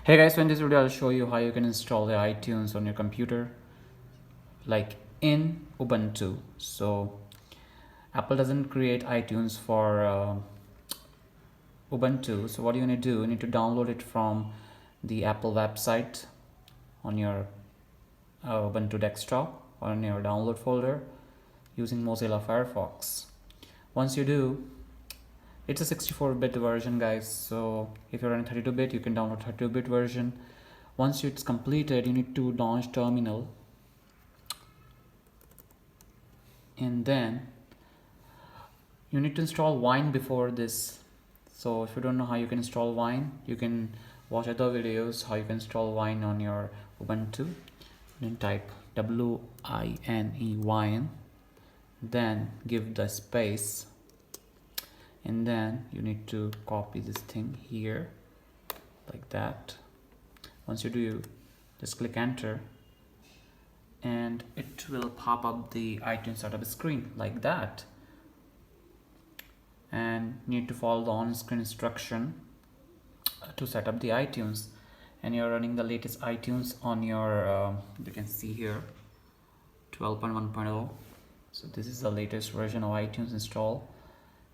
Hey guys, so in this video I'll show you how you can install the iTunes on your computer like in Ubuntu. So Apple doesn't create iTunes for Ubuntu. So what you need to do, you need to download it from the Apple website on your Ubuntu desktop or on your download folder using Mozilla Firefox. Once you do, it's a 64-bit version, guys. So if you're on 32-bit, you can download 32-bit version. Once it's completed, you need to launch terminal, and then you need to install Wine before this. So if you don't know how you can install Wine, you can watch other videos how you can install Wine on your Ubuntu. Then type WINE, Wine, then give the space, and then you need to copy this thing here like that. Once you do, just click enter and it will pop up the iTunes setup screen like that, and you need to follow the on-screen instruction to set up the iTunes. And you're running the latest iTunes on your you can see here 12.1.0. so this is the latest version of iTunes install.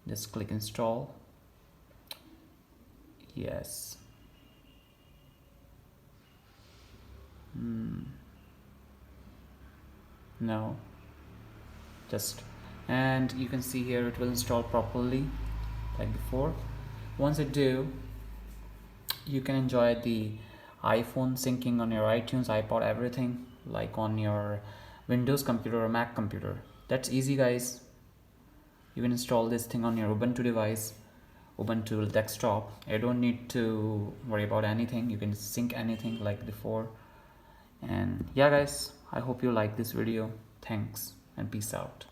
Just click install. Yes. No, just, and you can see here it will install properly like before. Once it do, you can enjoy the iPhone syncing on your iTunes, iPod, everything like on your Windows computer or Mac computer. That's easy, guys. You can install this thing on your Ubuntu device, Ubuntu desktop. You don't need to worry about anything. You can sync anything like before. And yeah guys, I hope you like this video. Thanks and peace out.